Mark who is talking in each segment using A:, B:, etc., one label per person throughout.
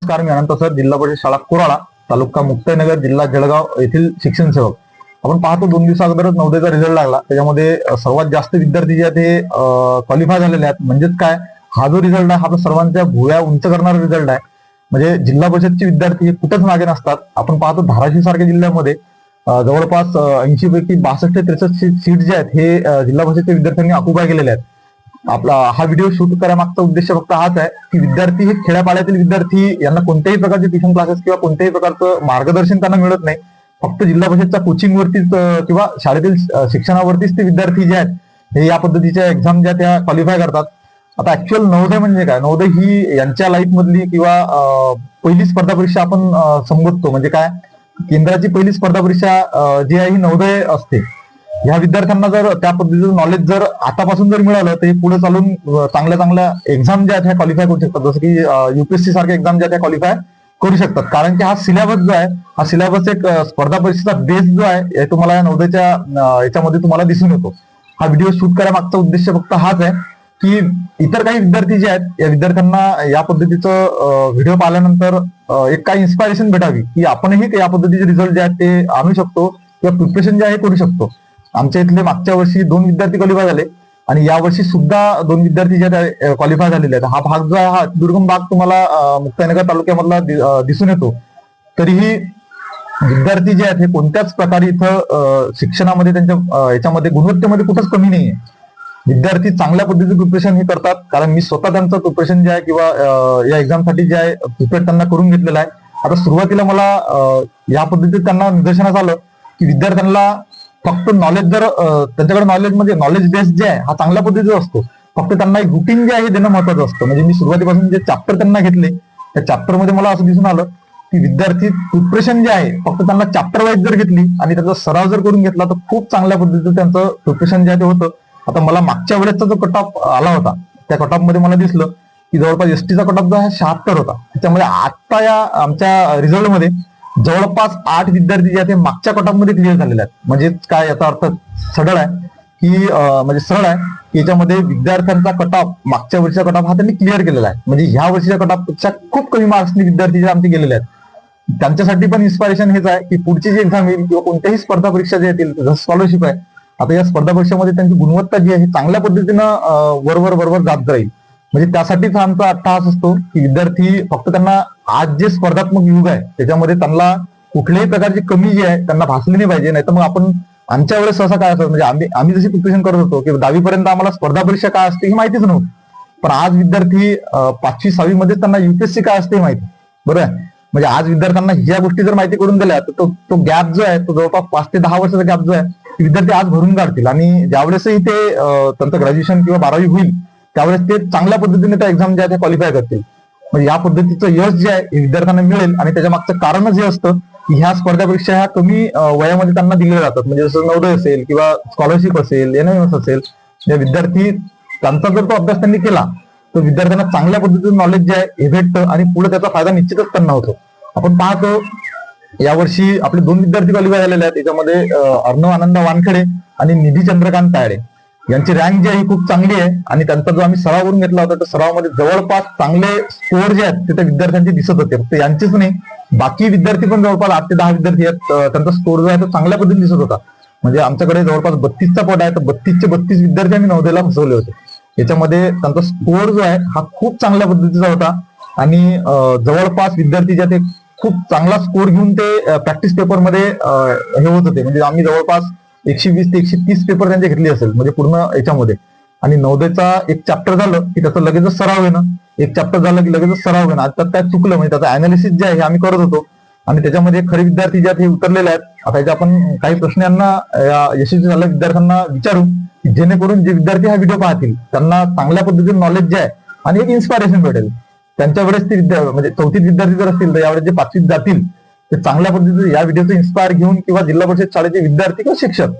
A: नमस्कार, मी अनंत सर, जिल्हा परिषद शाळा कोराळा, तालुका मुक्ताईनगर, जिल्हा जळगाव येथील शिक्षण सेवक. आपण पाहतो 2 दिवसाअगोदरच 9वीचा रिझल्ट लागला. त्याच्यामध्ये सर्वात जास्त विद्यार्थी जे आहेत ते क्वालिफाय झालेले आहेत. म्हणजेच काय, हा जो रिझल्ट आहे हा सर्वांच्या भुवया उंच करणारा रिझल्ट आहे. म्हणजे जिल्हा परिषदचे विद्यार्थी हे कुठंच मागे नसतात. आपण पाहतो धाराशिव सारख्या जिल्ह्यामध्ये जवळपास 80 पैकी 62 ते 63 सीट जे आहेत हे जिल्हा परिषदच्या विद्यार्थ्यांनी ऑक्युपाय केलेले आहेत. आपला हा व्हिडिओ शूट करायमागचा उद्देश फक्त हाच आहे की विद्यार्थी हे खेड्यापाड्यातील विद्यार्थी यांना कोणत्याही प्रकारचे ट्युशन क्लासेस किंवा कोणत्याही प्रकारचं मार्गदर्शन त्यांना मिळत नाही. फक्त जिल्हा परिषदच्या कोचिंगवरतीच किंवा शाळेतील शिक्षणावरतीच ते विद्यार्थी जे आहेत हे या पद्धतीच्या एक्झाम ज्या त्या क्वालिफाय करतात. आता ऍक्च्युअल नवोदय म्हणजे काय, नवोदय ही यांच्या लाईफ मधली किंवा पहिली स्पर्धा परीक्षा आपण संबोधतो. म्हणजे काय, केंद्राची पहिली स्पर्धा परीक्षा जी आहे ही नवोदय असते. ह्या विद्यार्थ्यांना जर त्या पद्धतीचं नॉलेज जर आतापासून जर मिळालं तर हे पुढे चालून चांगल्या चांगल्या एक्झाम ज्या आहेत ह्या क्वालिफाय करू शकतात. जसं की युपीएससी सारख्या एक्झाम ज्या त्या क्वालिफाय करू शकतात. कारण की हा सिलेबस जो आहे हा सिलेबस एक स्पर्धा परीक्षेचा बेस जो आहे हे तुम्हाला या नवोदयच्या याच्यामध्ये तुम्हाला दिसून येतो. हा व्हिडिओ शूट करायमागचा उद्देश फक्त हाच आहे की इतर काही विद्यार्थी जे आहेत या विद्यार्थ्यांना या पद्धतीचं व्हिडिओ पाहिल्यानंतर एक काही इन्स्पायरेशन भेटावी की आपणही या पद्धतीचे रिझल्ट जे आहेत ते आणू शकतो किंवा प्रिपरेशन जे आहे करू शकतो. आमच्या इथले मागच्या वर्षी 2 विद्यार्थी क्वालिफाय झाले आणि यावर्षी सुद्धा 2 विद्यार्थी जे क्वालिफाय झालेले आहेत. हा भाग जो आहे हा दुर्गम भाग तुम्हाला मुक्ताईनगर तालुक्यामधला दिसून येतो. तरीही विद्यार्थी जे आहेत हे कोणत्याच प्रकारे इथं शिक्षणामध्ये त्यांच्या याच्यामध्ये गुणवत्तेमध्ये कुठंच कमी नाहीये. विद्यार्थी चांगल्या पद्धतीचं प्रिपरेशन हे करतात. कारण मी स्वतः त्यांचं प्रिपरेशन जे आहे किंवा या एक्झामसाठी जे आहे प्रिपेअर त्यांना करून घेतलेलं आहे. आता सुरुवातीला मला या पद्धतीत त्यांना निदर्शनास आलं की विद्यार्थ्यांना फक्त नॉलेज जर त्यांच्याकडे नॉलेज म्हणजे नॉलेज बेस जे आहे हा चांगल्या पद्धतीचा असतो. फक्त त्यांना एक रुटीन जे आहे देणं महत्वाचं असतं. म्हणजे मी सुरुवातीपासून जे चॅप्टर त्यांना घेतले त्या चॅप्टरमध्ये मला असं दिसून आलं की विद्यार्थी प्रिपरेशन जे आहे फक्त त्यांना चॅप्टर वाईज जर घेतली आणि त्याचा सराव जर करून घेतला तर खूप चांगल्या पद्धतीचं त्यांचं प्रिपरेशन जे आहे ते होतं. आता मला मागच्या वेळेसचा जो कट ऑफ आला होता त्या कट ऑफ मध्ये मला दिसलं की जवळपास एसटीचा कट ऑफ जो आहे 76 होता. त्याच्यामध्ये आता या आमच्या रिझल्टमध्ये जवळपास 8 विद्यार्थी जे आहेत ते मागच्या कट ऑफ मध्ये क्लिअर झालेले आहेत. म्हणजे काय, याचा अर्थ सरळ आहे की म्हणजे सरळ आहे की याच्यामध्ये विद्यार्थ्यांचा कट ऑफ मागच्या वर्षीचा कट ऑफ हा त्यांनी क्लिअर केलेला आहे. म्हणजे ह्या वर्षीच्या कट ऑफ पेक्षा खूप कमी मार्क्सनी विद्यार्थी जे आमचे गेलेले आहेत. त्यांच्यासाठी पण इन्स्पायरेशन हेच आहे की पुढची जी एक्झाम येईल किंवा कोणत्याही स्पर्धा परीक्षा जे येतील जसं स्कॉलरशिप आहे, आता या स्पर्धा परीक्षेमध्ये त्यांची गुणवत्ता जी आहे चांगल्या पद्धतीनं वरवर जात जाईल. म्हणजे त्यासाठीच आमचा अट्टहास असतो की विद्यार्थी फक्त त्यांना आज जे स्पर्धात्मक युग आहे त्याच्यामध्ये त्यांना कुठल्याही प्रकारची कमी जी आहे त्यांना भासली नाही पाहिजे. नाही तर मग आपण आमच्या वेळेस असं काय असतं, म्हणजे आम्ही जशी प्रिपरेशन करत होतो की 10वी पर्यंत आम्हाला स्पर्धा परीक्षा काय असते ही माहितीच नव्हती. पण आज विद्यार्थी 5वी 6वी मध्ये त्यांना युपीएससी काय असते माहिती, बरोबर आहे. म्हणजे आज विद्यार्थ्यांना ह्या गोष्टी जर माहिती करून दिल्या तर तो गॅप जो आहे तो जवळपास 5 ते 10 वर्षाचा गॅप जो आहे विद्यार्थी आज भरून काढतील. आणि ज्यावेळेसही ते त्यांचं ग्रॅज्युएशन किंवा 12वी होईल त्यावेळेस ते चांगल्या पद्धतीने त्या एक्झाम ज्या त्या क्वालिफाय करतील. म्हणजे या पद्धतीचं यश जे आहे हे विद्यार्थ्यांना मिळेल. आणि त्याच्या मागचं कारणच हे असतं की ह्या स्पर्धा परीक्षा ह्या कमी वयामध्ये त्यांना दिल्या जातात. म्हणजे जसं नवोदय असेल किंवा स्कॉलरशिप असेल, एनएमएस असेल, या विद्यार्थी त्यांचा जर तो अभ्यास त्यांनी केला तर विद्यार्थ्यांना चांगल्या पद्धतीचं नॉलेज जे आहे हे भेटतं आणि पुढे त्याचा फायदा निश्चितच त्यांना होतो. आपण पाहतो यावर्षी आपले 2 विद्यार्थी क्वालिफाय झालेले आहेत. त्याच्यामध्ये अर्णव आनंद वानखेडे आणि निधी चंद्रकांत तायडे यांची रँक जी आहे ही खूप चांगली आहे. आणि त्यांचा जो आम्ही सराव करून घेतला होता त्या सरावामध्ये जवळपास चांगले स्कोअर जे आहेत ते त्या विद्यार्थ्यांचे दिसत होते. फक्त यांचेच नाही, बाकी विद्यार्थी पण जवळपास 8 ते 10 विद्यार्थी आहेत त्यांचा स्कोअर जो आहे तो चांगल्या पद्धतीने दिसत होता. म्हणजे आमच्याकडे जवळपास 32चा पट आहे तर 32चे 32 विद्यार्थी आम्ही नवोदयला बसवले होते. याच्यामध्ये त्यांचा स्कोअर जो आहे हा खूप चांगल्या पद्धतीचा होता. आणि जवळपास विद्यार्थी जे ते खूप चांगला स्कोअर घेऊन ते प्रॅक्टिस पेपरमध्ये हे होत होते. म्हणजे आम्ही जवळपास 120 ते 130 पेपर त्यांचे घेतले असेल म्हणजे पूर्ण याच्यामध्ये. आणि नवोदयचा एक चॅप्टर झालं की त्याचा लगेचच सराव येणं, एक चॅप्टर झालं की लगेचच सराव येणं. आता काय चुकलं म्हणजे त्याचं अनालिसिस जे आहे हे आम्ही करत होतो आणि त्याच्यामध्ये खरे विद्यार्थी जे आहेत हे उतरलेले आहेत. आता याचे आपण काही प्रश्न यांना यशस्वी झालेल्या विद्यार्थ्यांना विचारू जेणेकरून जे विद्यार्थी हा व्हिडिओ पाहतील त्यांना चांगल्या पद्धतीने नॉलेज जे आहे आणि एक इन्स्पायरेशन भेटेल. त्यांच्या वेळेस ते म्हणजे 4थीत विद्यार्थी जर असतील तर यावेळेस जे 5वीत जातील ते चांगल्या पद्धतीने या व्हिडिओचं इन्स्पायर घेऊन किंवा जिल्हा परिषद शाळेचे विद्यार्थी किंवा शिक्षक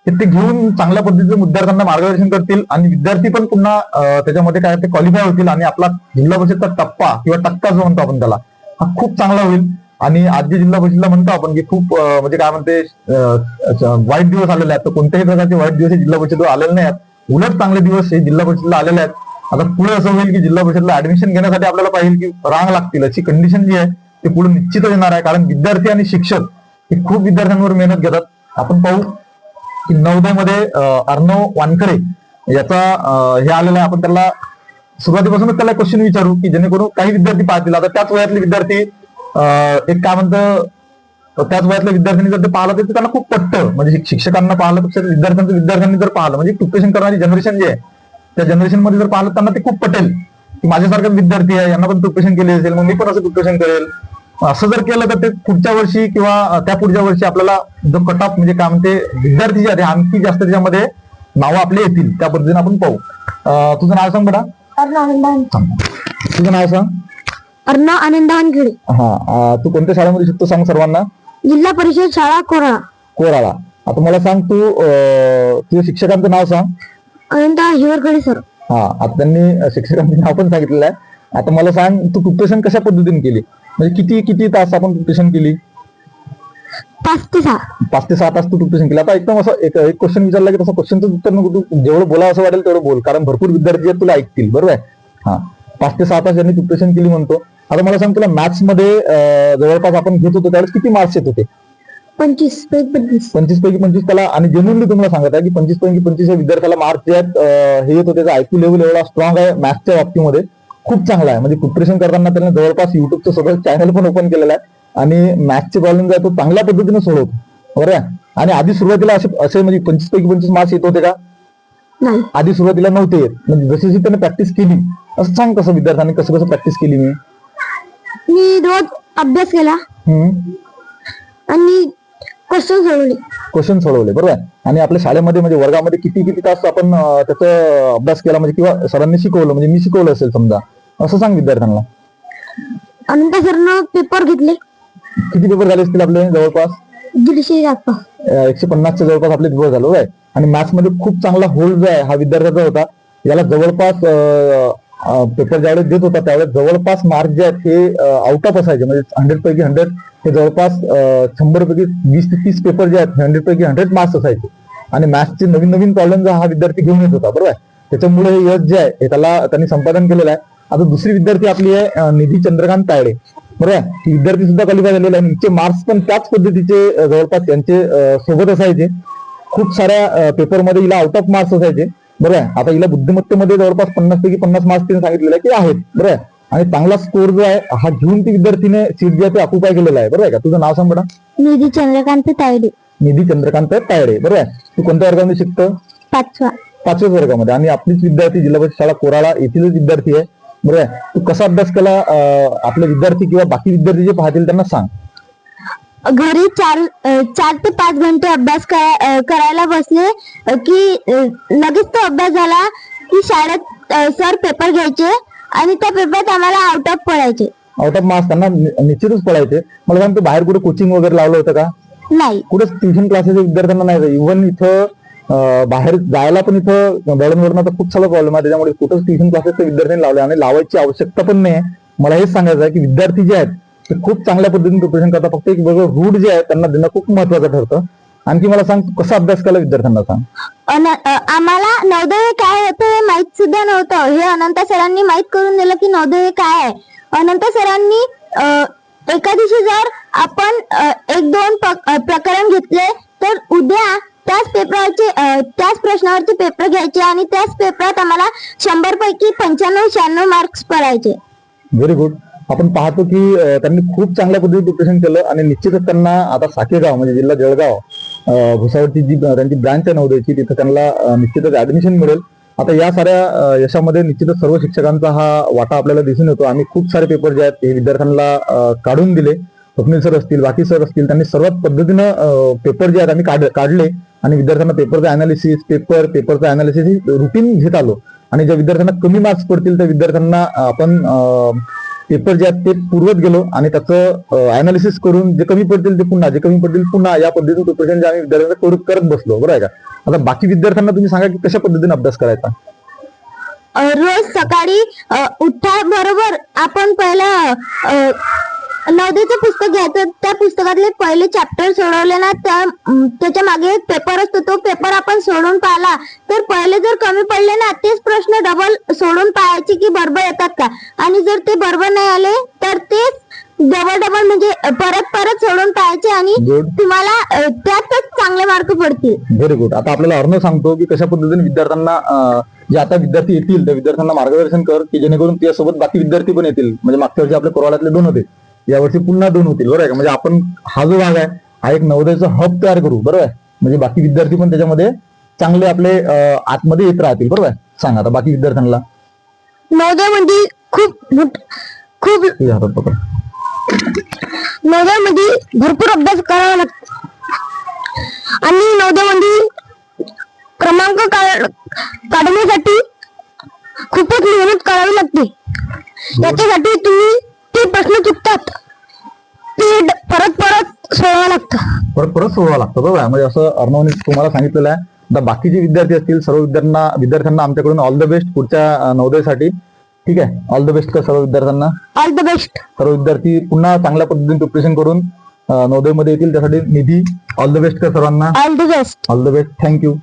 A: ते घेऊन चांगल्या पद्धतीचं विद्यार्थ्यांना मार्गदर्शन करतील. आणि विद्यार्थी पण पुन्हा त्याच्यामध्ये काय ते क्वालिफाय होतील आणि आपला जिल्हा परिषदचा टप्पा किंवा टक्का जो म्हणतो आपण त्याला हा खूप चांगला होईल. आणि आज जे जिल्हा परिषदला म्हणतो आपण की खूप म्हणजे काय म्हणते वाईट दिवस आलेले आहेत, तर कोणत्याही प्रकारचे वाईट दिवस हे जिल्हा परिषदेवर आलेले नाही आहेत. उलट चांगले दिवस हे जिल्हा परिषदेला आलेले आहेत. आता पुढे असं होईल की जिल्हा परिषदला ऍडमिशन घेण्यासाठी आपल्याला पाहिजे की रांग लागतील, अशी कंडिशन जी आहे ते पुढे निश्चितच येणार आहे. कारण विद्यार्थी आणि शिक्षक हे खूप विद्यार्थ्यांवर मेहनत घेतात. आपण पाहू की नवोदयमध्ये अर्णव वानखडे याचा हे आलेला आहे. आपण त्याला सुरुवातीपासूनच त्याला क्वेश्चन विचारू की जेणेकरून काही विद्यार्थी पाहतील. आता त्याच वयातले विद्यार्थी एक काय म्हणतं, त्याच वयातल्या विद्यार्थ्यांनी जर ते पाहिलं तर त्यांना खूप पटतं. म्हणजे शिक्षकांना पाहिलं पेक्षा विद्यार्थ्यांनी जर पाहिलं, म्हणजे प्रिपरेशन करणारी जनरेशन जी आहे त्या जनरेशन मध्ये जर पाहिलं त्यांना ते खूप पटेल की माझ्यासारखा विद्यार्थी आहे, यांना पण प्रिपरेशन केली असेल, मग मी पण असं प्रिपरेशन करेल. असं जर केलं तर ते पुढच्या वर्षी किंवा त्या पुढच्या वर्षी आपल्याला जो कट ऑफ म्हणजे काय म्हणते विद्यार्थी जे आहे आणखी जास्त त्याच्यामध्ये नावं आपले येतील. त्या पद्धतीने आपण पाहू. तुझं नाव सांग बेटा. तुझं नाव सांग.
B: अर्णव आनंद वानखेडे.
A: हा, तू कोणत्या शाळेमध्ये शिकतो सांग सर्वांना.
B: जिल्हा परिषद शाळा कोराळा.
A: कोराळा. आता मला सांग तू तुझ्या शिक्षकांचं नाव सांग.
B: अनंत हिवरकडे सर.
A: हा, आता त्यांनी शिक्षकांचं नाव पण सांगितलेलं आहे. आता मला सांग तू प्रिपरेशन कशा पद्धतीने केली, म्हणजे किती किती तास आपण प्रिपरेशन केली.
B: 5 ते 6.
A: 5 ते 6 तास तू प्रिपरेशन केलं. आता एकदम असं एक क्वेश्चन विचारला की तसं क्वेश्चनचं उत्तर नको, तू जेवढं बोला असं वाटेल तेवढं बोल, कारण भरपूर विद्यार्थी आहेत तुला ऐकतील. बरोबर आहे. हा, 5 ते 6 तास यांनी प्रिपरेशन केली म्हणतो. आता मला सांग तुला मॅथ्स मध्ये जवळपास आपण घेत होतो त्यावेळेस किती मार्क्स येत होते.
B: 25 पैकी 25.
A: 25 पैकी 25 त्याला. आणि जेन्युअनली तुम्हाला सांगत आहे की 25 पैकी 25 विद्यार्थ्याला मार्क्स जे आहेत हे येत होते. त्याचा आयक्यू लेवल एवढा स्ट्रॉंग आहे मॅथ्सच्या बाबतीमध्ये, खूप चांगला आहे. म्हणजे प्रिपरेशन करताना त्यांना जवळपास युट्यूबचं सगळं चॅनल पण ओपन केलेलं आहे आणि मॅथ्सचे प्रॉब्लेम जे आहे तो चांगल्या पद्धतीने सोडवतो. बरोबर आहे. आणि आधी सुरुवातीला असे म्हणजे 25 पैकी 25 मार्क्स येत होते का.
B: नाही,
A: आधी सुरुवातीला नव्हते येत. म्हणजे जशी जशी त्याने प्रॅक्टिस केली असं सांग कसं विद्यार्थ्यांनी कसं कसं प्रॅक्टिस केली.
B: मी रोज अभ्यास केला आणि क्वेश्चन सोडवले. बरोबर आहे. आणि आपल्या शाळेमध्ये म्हणजे वर्गामध्ये किती किती तास आपण त्याचा अभ्यास केला, म्हणजे किंवा सरांनी शिकवलं, म्हणजे मी शिकवलं असेल समजा, असं सांग विद्यार्थ्यांना. अनंत सरनं पेपर घेतले.
A: किती पेपर झाले असतील आपले. जवळपास
B: 150 आसपास.
A: 150च्या जवळपास आपले पेपर झाले. आहे. आणि मॅथ्स मध्ये खूप चांगला होल्ड जो आहे हा विद्यार्थ्याचा होता. याला जवळपास पेपर ज्यावेळेस देत होता त्यावेळेस जवळपास मार्क जे आहेत हे आउट ऑफ असायचे. म्हणजे 100 पैकी 100 हे जवळपास 100 पैकी 20 ते 30 पेपर जे आहेत 100 पैकी 100 मार्क्स असायचे. आणि मॅथ्सचे नवीन नवीन प्रॉब्लेम हा विद्यार्थी घेऊन येत होता. बरोबर आहे. त्याच्यामुळे हे यश जे आहे हे त्यांनी संपादन केलेलं आहे. आता दुसरी विद्यार्थी आपली आहे निधी चंद्रकांत तायडे. बरोबर आहे. ही विद्यार्थी सुद्धा क्वालिफाय झालेले आहे. हिचे मार्क्स पण त्याच पद्धतीचे जवळपास त्यांचे सोबत असायचे. खूप साऱ्या पेपरमध्ये हिला आउट ऑफ मार्क्स असायचे. बरोबर आहे. आता हिला बुद्धिमत्तेमध्ये जवळपास 50 पैकी 50 मार्क्स तिने सांगितलेले की आहेत. बरोबर आहे. आणि चांगला स्कोर जो आहे हा घेऊन ती विद्यार्थीने सीट जे आहे ते ऑक्युपाय केलेला आहे. बरोबर आहे का. तुझं नाव सांग बेटा.
B: निधी चंद्रकांत तायडे.
A: निधी चंद्रकांत तायडे. बरोबर आहे. तू कोणत्या वर्गामध्ये शिकतो. 5व्या वर्गामध्ये. आणि आपलीच विद्यार्थी जिल्हा परिषद शाळा कोराळा येथीलच विद्यार्थी आहे. बरोबर आहे. तू कसा अभ्यास केला आपले विद्यार्थी किंवा बाकी विद्यार्थी जे पाहतील त्यांना सांग.
B: घरी 4 ते 5 घंटे अभ्यास करायला बसले की लगेच तो अभ्यास झाला की शाळेत सर पेपर घ्यायचे आणि त्या पेपरात आम्हाला आउट ऑफ पडायचे.
A: आउट ऑफ मार्क्स त्यांना निश्चितच पडायचे. मला सांग तू बाहेर कुठे कोचिंग वगैरे लावलं होतं का.
B: नाही,
A: कुठेच ट्युशन क्लासेस विद्यार्थ्यांना नाही. इव्हन इथं बाहेर जायला पण इथं दळणवळणाचा खूप सारा प्रॉब्लेम आहे. त्याच्यामुळे कुठंच ट्युशन क्लासेस विद्यार्थ्यांनी लावले आणि लावायची आवश्यकता पण नाही. मला हेच सांगायचं आहे की विद्यार्थी जे आहेत ते खूप चांगल्या पद्धतीने प्रिपरेशन करतात. फक्त एक वेगळं रूट जे आहे त्यांना देणं खूप महत्वाचं ठरतं. आणखी मला सांग कसा अभ्यास केला विद्यार्थ्यांना सांग.
B: आम्हाला नवोदय काय होतं हे माहित सुद्धा नव्हतं. हे अनंत सरांनी माहित करून दिलं की नवोदय काय आहे. अनंत सरांनी एका दिवशी जर आपण 1-2 प्रकरण घेतले तर उद्या त्याच प्रश्नावरचे पेपर घ्यायचे आणि त्याच पेपरात आम्हाला 100 पैकी 95-96 मार्क्स पडायचे.
A: Very good. आपण पाहतो की त्यांनी खूप चांगल्या पद्धतीने प्रिपरेशन केलं आणि निश्चितच त्यांना आता साकेगाव म्हणजे जिल्हा जळगाव भुसावळची जी त्यांची ब्रांच आहे नवोदयची तिथे त्यांना निश्चितच ऍडमिशन मिळेल. आता या साऱ्या यशामध्ये निश्चितच सर्व शिक्षकांचा हा वाटा आपल्याला दिसून येतो. आम्ही खूप सारे पेपर जे आहेत हे विद्यार्थ्यांना काढून दिले. स्वप्नील सर असतील बाकी सर असतील त्यांनी सर्वात पद्धतीनं पेपर जे आहेत आम्ही काढले आणि विद्यार्थ्यांना पेपरचं अनालिसिस पेपरचं अनालिसिस रुटीन घेत आलो. आणि ज्या विद्यार्थ्यांना कमी मार्क्स पडतील त्या विद्यार्थ्यांना आपण पेपर जे आहेत ते पुरवत गेलो आणि त्याचं अनालिसिस करून जे कमी पडतील ते पुन्हा जे कमी पडतील पुन्हा या पद्धतीने प्रिपरेशन जे आम्ही विद्यार्थ्यांना करत बसलो. बरोबर आहे का. आता बाकी विद्यार्थ्यांना तुम्ही सांगा की कशा पद्धतीने अभ्यास करायचा.
B: रोज सकाळी उठा बरोबर आपण पहिला नवोदयचं पुस्तक घ्यायचं, त्या पुस्तकातले पहिले चॅप्टर सोडवले ना, त्याच्या मागे एक पेपर असतो, तो पेपर आपण सोडून पाहिला तर पहिले जर कमी पडले ना, तेच प्रश्न डबल सोडून पाहायचे की बरोबर येतात का, आणि जर ते बरोबर नाही आले तर तेच डबल म्हणजे परत सोडून पाहायचे आणि
A: Good.
B: तुम्हाला त्यातच चांगले मार्क पडतील.
A: Very good. आता आपल्याला अर्णव सांगतो की कशा पद्धतीने विद्यार्थ्यांना जे आता विद्यार्थी येतील त्या विद्यार्थ्यांना मार्गदर्शन कर की जेणेकरून त्यासोबत बाकी विद्यार्थी पण येतील. म्हणजे मागच्या वर्षी आपल्या कोराड्यातले 2 होते, यावर्षी पुन्हा 2 होतील. बरोबर आहे का? म्हणजे आपण हा जो भाग आहे हा एक नवोदयचा हब तयार करू. बरोबर आहे? म्हणजे बाकी विद्यार्थी पण त्याच्यामध्ये चांगले आपले आतमध्ये येत राहतील. बरोबर आहे? सांग आता बाकी विद्यार्थ्यांना.
B: नवोदयमध्ये खूप
A: तुझ्या हातात पकड.
B: नवोदयमध्ये भरपूर अभ्यास करावा लागतो आणि नवोदयमध्ये क्रमांक काढण्यासाठी खूपच मेहनत करावी लागते. याच्यासाठी तुम्ही ते प्रश्न चुकतात ते परत सोडवावं लागतं.
A: परत सोडवावं लागतं. बरोबर आहे? म्हणजे असं अर्णवने तुम्हाला सांगितलेलं आहे. आता बाकीचे विद्यार्थी असतील, सर्व विद्यार्थ्यांना आमच्याकडून ऑल द बेस्ट पुढच्या नवोदयसाठी. ठीक आहे? ऑल द बेस्ट का सर्व विद्यार्थ्यांना.
B: All the best.
A: सर्व विद्यार्थी पुन्हा चांगल्या पद्धतीने प्रिपरेशन करून नवोदयमध्ये येतील, त्यासाठी निधी. ऑल द बेस्ट का सर्वांना.
B: All the best.
A: All the best. Thank you.